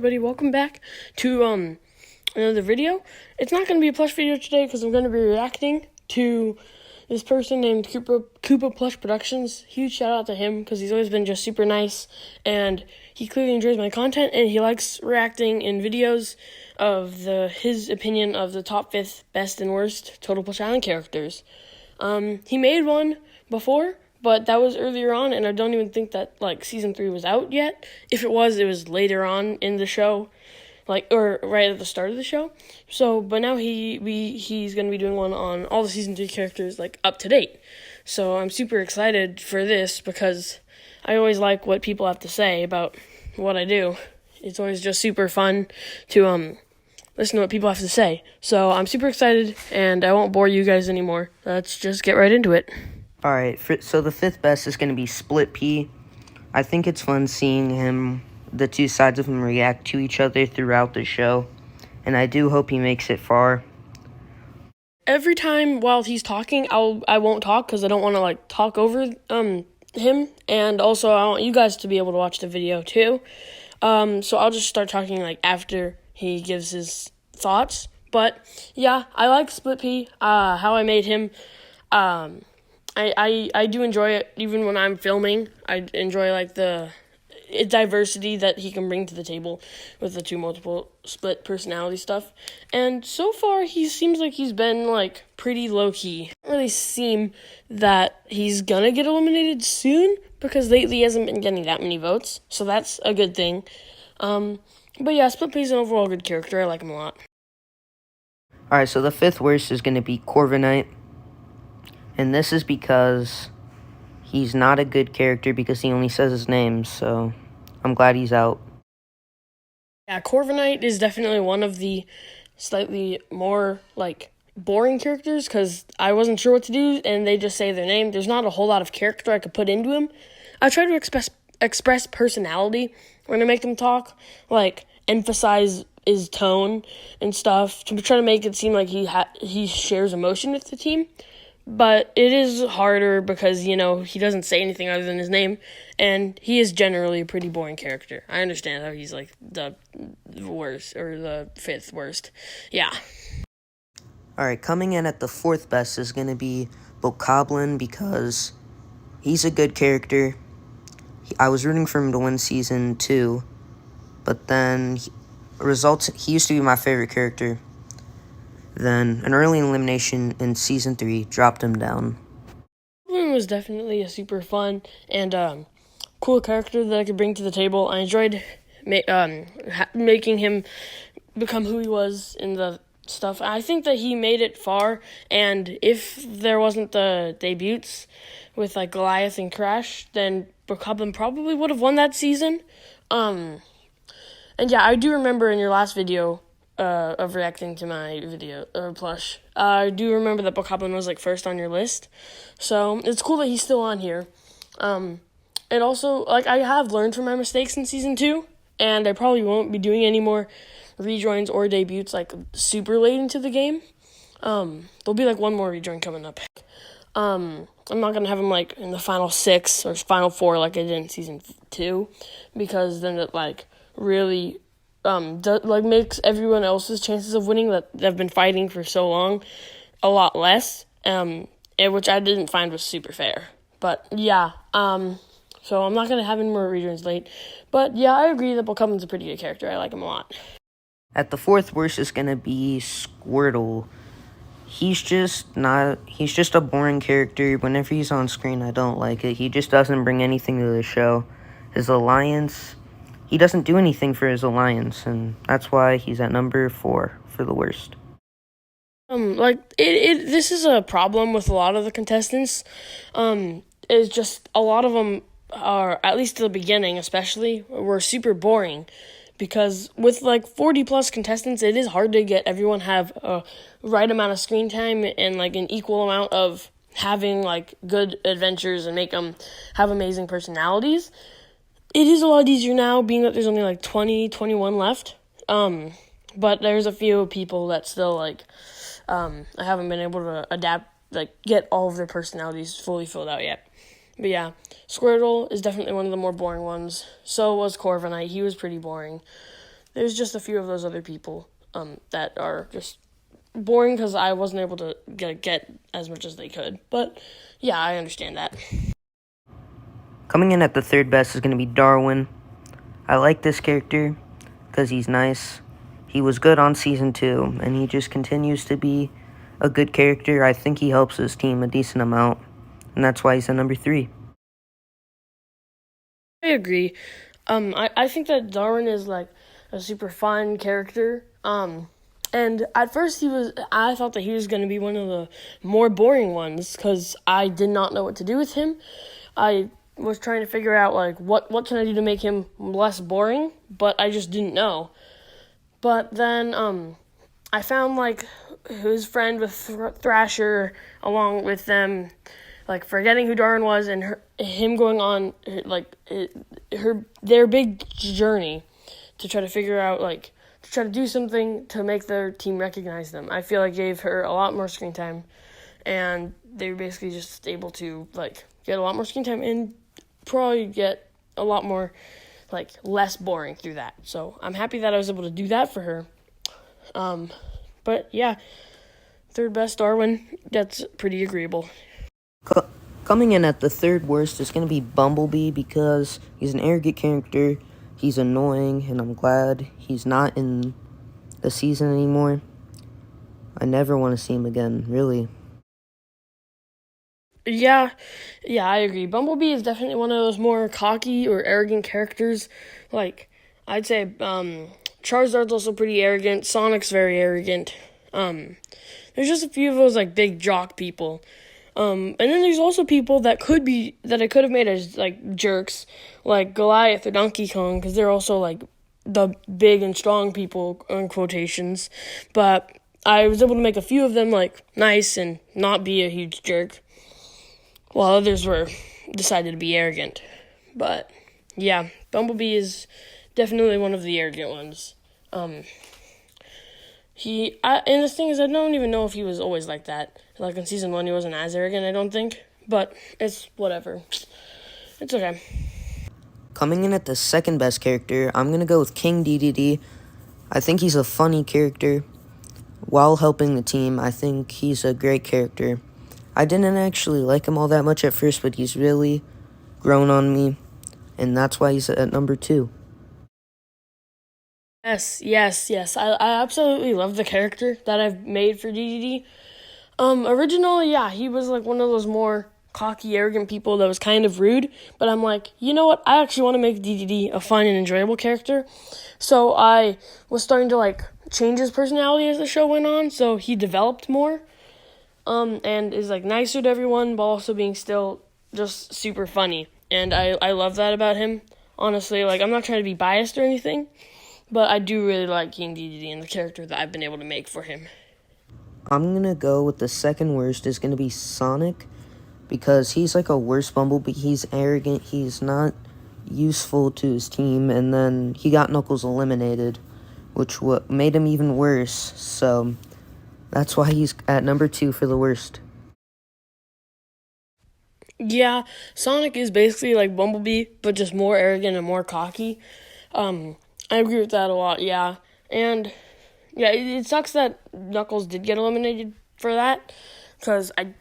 everybody, welcome back to another video. It's not going to be a plush video today because I'm going to be reacting to this person named Koopa Plush Productions. Huge shout out to him because he's always been just super nice, and he clearly enjoys my content, and he likes reacting in videos of his opinion of the top 5 best and worst Total Plush Island characters. He made one before, but that was earlier on, and I don't even think that, Season 3 was out yet. If it was later on in the show, or right at the start of the show. So, but now he's going to be doing one on all the Season 3 characters, up to date. So I'm super excited for this because I always like what people have to say about what I do. It's always just super fun to, listen to what people have to say. So I'm super excited, and I won't bore you guys anymore. Let's just get right into it. Alright, so the 5th best is going to be SplitP. I think it's fun seeing the two sides of him react to each other throughout the show, and I do hope he makes it far. Every time while he's talking, I won't talk because I don't want to talk over him, and also I want you guys to be able to watch the video too. So I'll just start talking after he gives his thoughts. But yeah, I like SplitP. How I made him. I do enjoy it even when I'm filming. I enjoy the diversity that he can bring to the table with the two multiple split personality stuff. And so far he seems like he's been pretty low-key. It doesn't really seem that he's gonna get eliminated soon because lately he hasn't been getting that many votes. So that's a good thing. But yeah, SplitP is an overall good character. I like him a lot. Alright, so the 5th worst is going to be Corrinite. And this is because he's not a good character because he only says his name, so I'm glad he's out. Yeah, Corrinite is definitely one of the slightly more, boring characters because I wasn't sure what to do, and they just say their name. There's not a whole lot of character I could put into him. I try to express personality when I make him talk, emphasize his tone and stuff, to try to make it seem like he shares emotion with the team. But it is harder because, he doesn't say anything other than his name, and he is generally a pretty boring character. I understand how he's, the worst, or the 5th worst. Yeah. Alright, coming in at the 4th best is going to be Goblin because he's a good character. I was rooting for him to win Season 2, but then he used to be my favorite character. Then an early elimination in Season 3 dropped him down. Goblin was definitely a super fun and cool character that I could bring to the table. I enjoyed making him become who he was in the stuff. I think that he made it far, and if there wasn't the debuts with Goliath and Crash, then Goblin probably would have won that season. And yeah, I do remember in your last video of reacting to my video, plush. I do remember that Goblin was first on your list, so it's cool that he's still on here. And also, I have learned from my mistakes in Season 2, and I probably won't be doing any more rejoins or debuts super late into the game. There'll be one more rejoin coming up. I'm not gonna have him in the final 6 or final 4 like I did in Season 2, because then it really makes everyone else's chances of winning that they've been fighting for so long a lot less, which I didn't find was super fair. But yeah, so I'm not gonna have any more rejoins late. But yeah, I agree that Goblin's a pretty good character. I like him a lot. At the 4th worst is going to be Squirtle. He's just a boring character. Whenever he's on screen, I don't like it. He just doesn't bring anything to the show. His alliance, he doesn't do anything for his alliance, and that's why he's at number 4 for the worst. This is a problem with a lot of the contestants. Is just a lot of them are, at least at the beginning especially, were super boring. Because with 40 plus contestants, it is hard to get everyone have a right amount of screen time and an equal amount of having good adventures and make them have amazing personalities. It is a lot easier now, being that there's only 21 left. But there's a few people that still I haven't been able to adapt, get all of their personalities fully filled out yet. But yeah, Squirtle is definitely one of the more boring ones. So was Corvinite. He was pretty boring. there's just a few of those other people that are just boring because I wasn't able to get as much as they could. But yeah, I understand that. Coming in at the third best is going to be Darwin. I like this character because he's nice. He was good on Season 2, and he just continues to be a good character. I think he helps his team a decent amount, and that's why he's at number 3. I agree. I think that Darwin is like a super fun character. And at first I thought that he was going to be one of the more boring ones because I did not know what to do with him. I was trying to figure out like what can I do to make him less boring, but I just didn't know. But then I found like his friend with Thrasher along with them, like forgetting who Darwin was and him going on like their big journey to try to figure out like to try to do something to make their team recognize them. I feel like gave her a lot more screen time, and they were basically just able to like get a lot more screen time and probably get a lot more like less boring through that. So I'm happy that I was able to do that for her. But yeah, third best Darwin. That's pretty agreeable. Coming in at the third worst is going to be Bumblebee because he's an arrogant character. He's annoying, and I'm glad he's not in the season anymore. I never want to see him again, really. Yeah, I agree. Bumblebee is definitely one of those more cocky or arrogant characters. Like, I'd say Charizard's also pretty arrogant. Sonic's very arrogant. There's just a few of those, like, big jock people. And then there's also people that I could have made as, like, jerks, like Goliath or Donkey Kong, because they're also, like, the big and strong people, in quotations. But I was able to make a few of them, like, nice and not be a huge jerk, while others decided to be arrogant. But, yeah, Bumblebee is definitely one of the arrogant ones. And the thing is, I don't even know if he was always like that. Like, in Season 1, he wasn't as arrogant, I don't think. But it's whatever. It's okay. Coming in at the second best character, I'm going to go with King Dede. I think he's a funny character. While helping the team, I think he's a great character. I didn't actually like him all that much at first, but he's really grown on me, and that's why he's at number 2. Yes. I absolutely love the character that I've made for Dede. Originally, yeah, he was like one of those more cocky, arrogant people that was kind of rude, but I'm like, you know what? I actually want to make Dede a fun and enjoyable character. So I was starting to like change his personality as the show went on, so he developed more. And is like nicer to everyone, but also being still just super funny. And I love that about him. Honestly, like I'm not trying to be biased or anything, but I do really like King Dede and the character that I've been able to make for him. I'm going to go with the second worst is going to be Sonic, because he's like a worse Bumblebee. He's arrogant, he's not useful to his team, and then he got Knuckles eliminated, which made him even worse, so that's why he's at number 2 for the worst. Yeah, Sonic is basically like Bumblebee, but just more arrogant and more cocky. I agree with that a lot, yeah. And yeah, it sucks that Knuckles did get eliminated for that, because I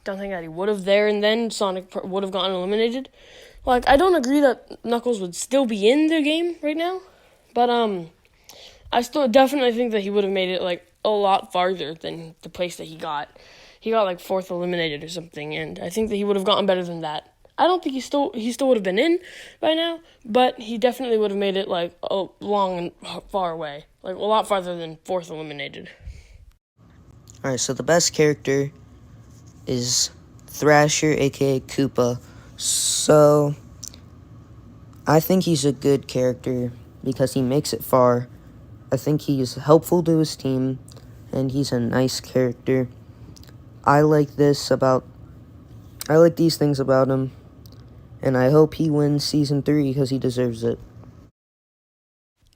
don't think that he would have there and then Sonic would have gotten eliminated. Like, I don't agree that Knuckles would still be in the game right now, but I still definitely think that he would have made it like a lot farther than the place that he got. He got like 4th eliminated or something, and I think that he would have gotten better than that. I don't think he still would have been in by now, but he definitely would have made it like a long and far away, like a lot farther than 4th eliminated. Alright, so the best character is Thrasher, aka Koopa. So I think he's a good character because he makes it far. I think he's helpful to his team, and he's a nice character. I like these things about him, and I hope he wins Season 3 because he deserves it.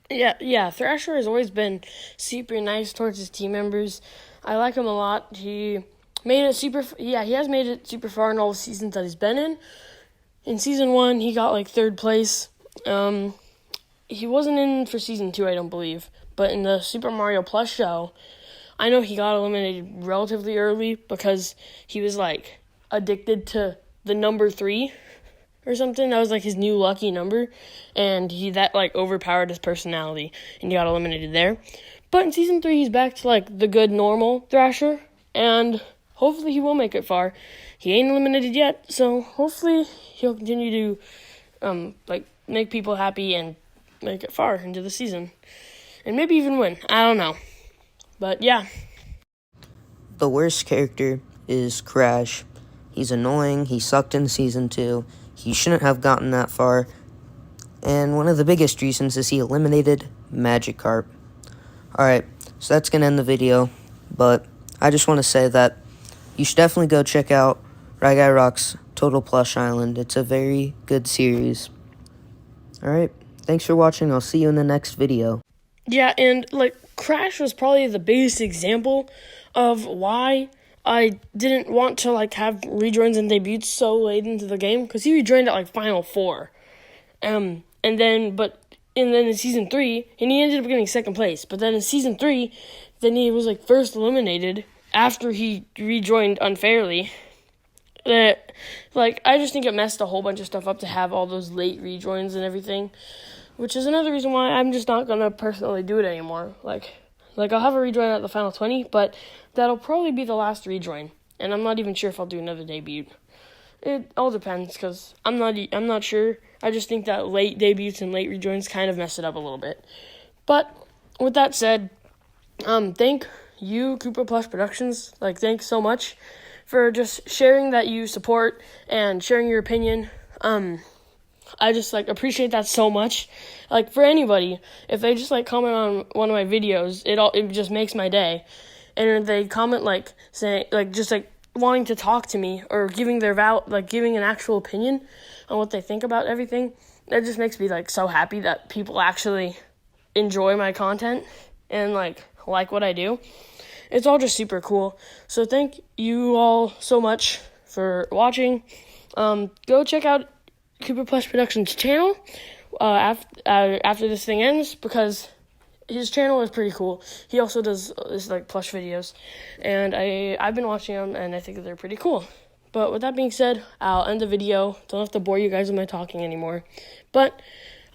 Yeah, Thrasher has always been super nice towards his team members. I like him a lot. He has made it super far in all the seasons that he's been in. In Season 1, he got like 3rd place. he wasn't in for season 2, I don't believe, but in the Super Mario Plush show, I know he got eliminated relatively early because he was like addicted to the number 3 or something. That was like his new lucky number, and that like overpowered his personality, and he got eliminated there. But in season 3, he's back to like the good normal Thrasher, and hopefully he will make it far. He ain't eliminated yet, so hopefully he'll continue to like make people happy and make it far into the season, and maybe even win. I don't know, but yeah. The worst character is Crash. He's annoying. He sucked in season 2. He shouldn't have gotten that far. And one of the biggest reasons is he eliminated Magikarp. Alright, so that's going to end the video. But I just want to say that you should definitely go check out RyGuyRocks Total Plush Island. It's a very good series. Alright, thanks for watching. I'll see you in the next video. Yeah, and like Crash was probably the biggest example of why I didn't want to like have rejoins and debuts so late into the game, because he rejoined at like Final 4. And then in season 3, and he ended up getting second place. But then in season 3, then he was like first eliminated after he rejoined unfairly. Like, I just think it messed a whole bunch of stuff up to have all those late rejoins and everything, which is another reason why I'm just not gonna personally do it anymore. Like I'll have a rejoin at the final 20, but that'll probably be the last rejoin, and I'm not even sure if I'll do another debut. It all depends, because I'm not sure. I just think that late debuts and late rejoins kind of mess it up a little bit. But with that said, thank you, Koopa Plush Productions. Like, thanks so much for just sharing that you support and sharing your opinion. I just like appreciate that so much. Like, for anybody, if they just like comment on one of my videos, it just makes my day. And if they comment like saying like just like wanting to talk to me or giving giving an actual opinion on what they think about everything, that just makes me like so happy that people actually enjoy my content and like what I do. It's all just super cool. So thank you all so much for watching. Go check out Koopa Plush Productions channel after this thing ends, because his channel is pretty cool. He also does this like plush videos, and I've been watching them, and I think they're pretty cool. But with that being said, I'll end the video. Don't have to bore you guys with my talking anymore. But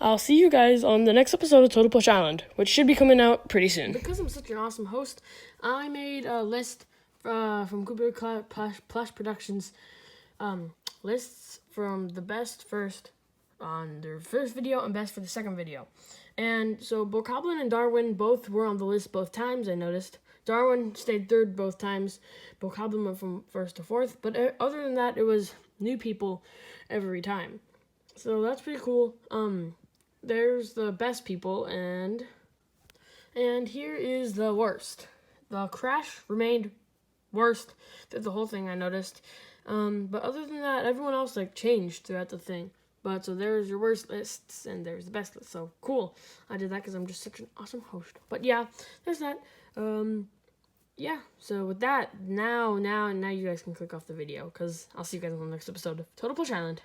I'll see you guys on the next episode of Total Plush Island, which should be coming out pretty soon. Because I'm such an awesome host, I made a list from Koopa Plush Productions, lists from the best first on their first video and best for the second video. And so Goblin and Darwin both were on the list both times, I noticed. Darwin stayed third both times. Goblin went from first to fourth. But other than that, it was new people every time. So that's pretty cool. There's the best people, and here is the worst. The Crash remained worst through the whole thing, I noticed. But other than that, everyone else like changed throughout the thing. But so there's your worst lists, and there's the best list. So cool. I did that because I'm just such an awesome host. But yeah, there's that. Yeah. So with that, now you guys can click off the video, because I'll see you guys on the next episode of Total Plush Island.